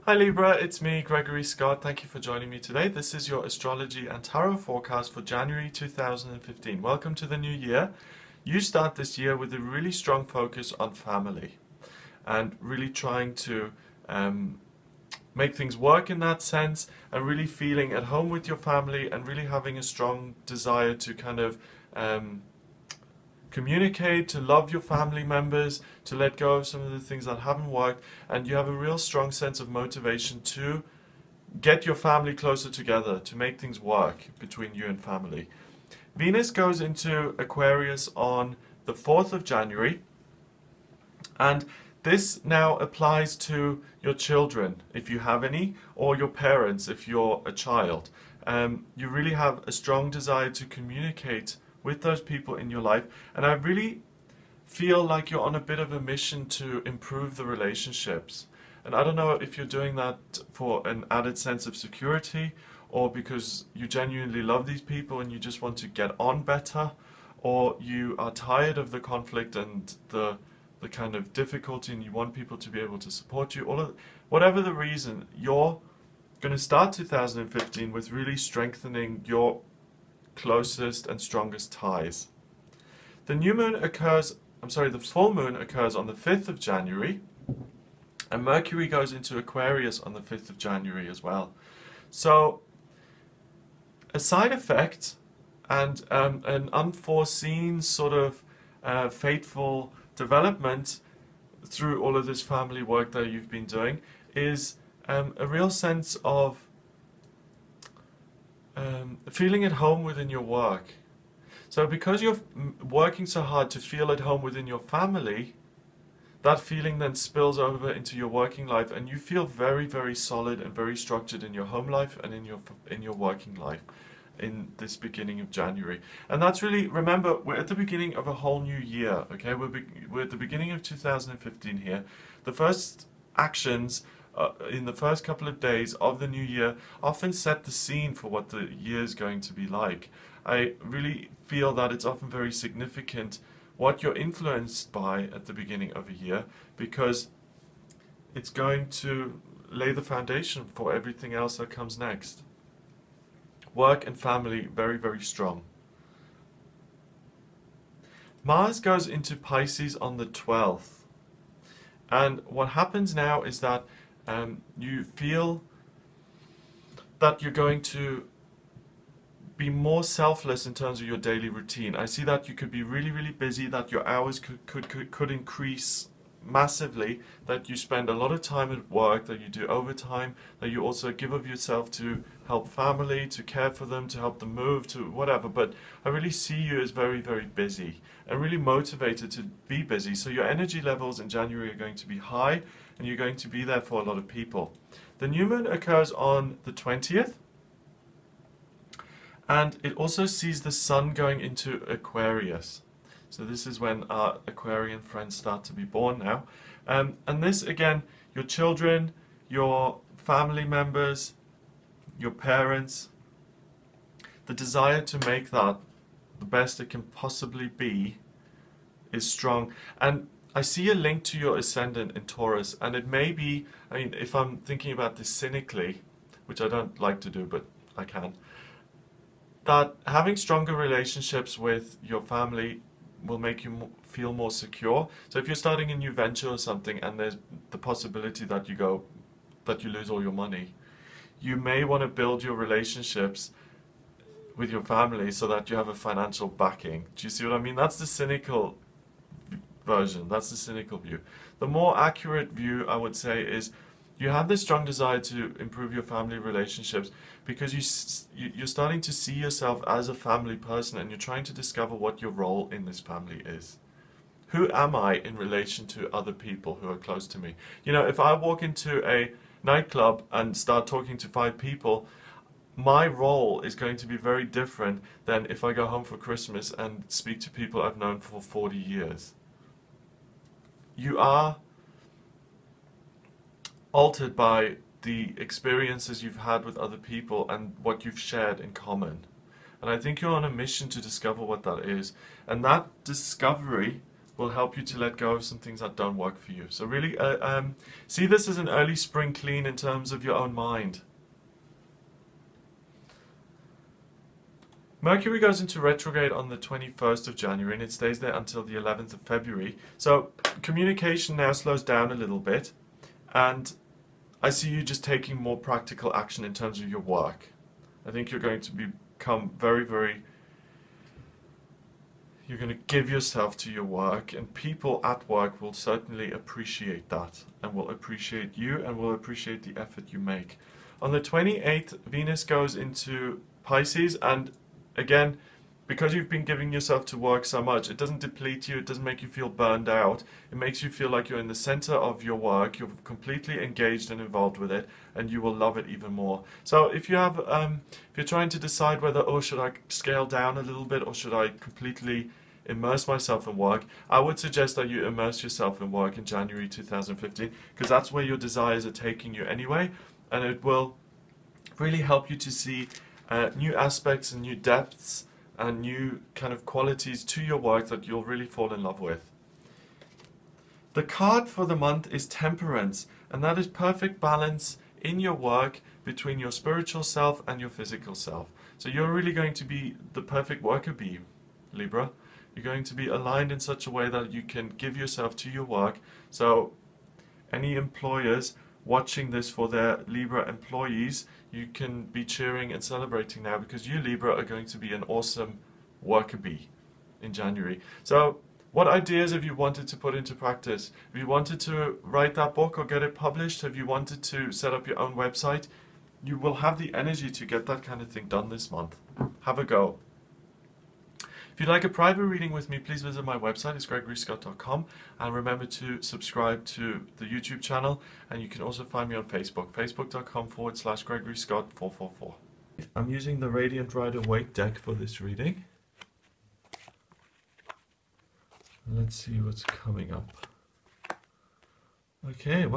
Hi Libra, it's me, Gregory Scott. Thank you for joining me today. This is your astrology and tarot forecast for January 2015. Welcome to the new year. You start this year with a really strong focus on family and really trying to make things work in that sense, and really feeling at home with your family and really having a strong desire to kind of communicate, to love your family members, to let go of some of the things that haven't worked, and you have a real strong sense of motivation to get your family closer together, to make things work between you and family. Venus goes into Aquarius on the 4th of January, and this now applies to your children, if you have any, or your parents, if you're a child. You really have a strong desire to communicate with those people in your life, and I really feel like you're on a bit of a mission to improve the relationships. And I don't know if you're doing that for an added sense of security, or because you genuinely love these people and you just want to get on better, or you are tired of the conflict and the kind of difficulty and you want people to be able to support you. Whatever the reason, you're going to start 2015 with really strengthening your closest and strongest ties. The full moon occurs on the 5th of January, and Mercury goes into Aquarius on the 5th of January as well. So a side effect and an unforeseen sort of fateful development through all of this family work that you've been doing is a real sense of feeling at home within your work. So because you're working so hard to feel at home within your family, that feeling then spills over into your working life, and you feel very, very solid and very structured in your home life and in your working life in this beginning of January. And that's really, remember, we're at the beginning of a whole new year, okay? We're at the beginning of 2015 here. The first actions in the first couple of days of the new year often set the scene for what the year is going to be like. I really feel that it's often very significant what you're influenced by at the beginning of a year, because it's going to lay the foundation for everything else that comes next. Work and family, very, very strong. Mars goes into Pisces on the 12th. And what happens now is that you feel that you're going to be more selfless in terms of your daily routine. I see that you could be really, really busy, that your hours could increase massively, that you spend a lot of time at work, that you do overtime, that you also give of yourself to help family, to care for them, to help them move, to whatever. But I really see you as very, very busy and really motivated to be busy. So your energy levels in January are going to be high, and you're going to be there for a lot of people. The new moon occurs on the 20th, and it also sees the sun going into Aquarius. So this is when our Aquarian friends start to be born now. And this, again, your children, your family members, your parents, the desire to make that the best it can possibly be is strong. And I see a link to your ascendant in Taurus, and it may be, I mean, if I'm thinking about this cynically, which I don't like to do, but I can, that having stronger relationships with your family will make you feel more secure. So if you're starting a new venture or something and there's the possibility that you lose all your money, you may want to build your relationships with your family so that you have a financial backing. Do you see what I mean? That's the cynical version. That's the cynical view. The more accurate view, I would say, is you have this strong desire to improve your family relationships because you're starting to see yourself as a family person, and you're trying to discover what your role in this family is. Who am I in relation to other people who are close to me? You know, if I walk into a nightclub and start talking to 5 people, my role is going to be very different than if I go home for Christmas and speak to people I've known for 40 years. You are altered by the experiences you've had with other people and what you've shared in common. And I think you're on a mission to discover what that is. And that discovery will help you to let go of some things that don't work for you. So really see this as an early spring clean in terms of your own mind. Mercury goes into retrograde on the 21st of January and it stays there until the 11th of February. So communication now slows down a little bit, and I see you just taking more practical action in terms of your work. I think you're going to become you're going to give yourself to your work, and people at work will certainly appreciate that and will appreciate you and will appreciate the effort you make. On the 28th, Venus goes into Pisces, and again, because you've been giving yourself to work so much, it doesn't deplete you, it doesn't make you feel burned out. It makes you feel like you're in the center of your work, you're completely engaged and involved with it, and you will love it even more. So if you have, if you're trying to decide whether, oh, should I scale down a little bit or should I completely immerse myself in work, I would suggest that you immerse yourself in work in January 2015, because that's where your desires are taking you anyway, and it will really help you to see new aspects and new depths and new kind of qualities to your work that you'll really fall in love with. The card for the month is Temperance, and that is perfect balance in your work between your spiritual self and your physical self. So you're really going to be the perfect worker bee, Libra. You're going to be aligned in such a way that you can give yourself to your work. So any employers watching this for their Libra employees, you can be cheering and celebrating now, because you, Libra, are going to be an awesome worker bee in January. So what ideas have you wanted to put into practice? Have you wanted to write that book or get it published? Have you wanted to set up your own website? You will have the energy to get that kind of thing done this month. Have a go. If you'd like a private reading with me, please visit my website. It's gregoryscott.com, and remember to subscribe to the YouTube channel, and you can also find me on Facebook, facebook.com/GregoryScott444. I'm using the Radiant Rider Waite deck for this reading. Let's see what's coming up. Okay.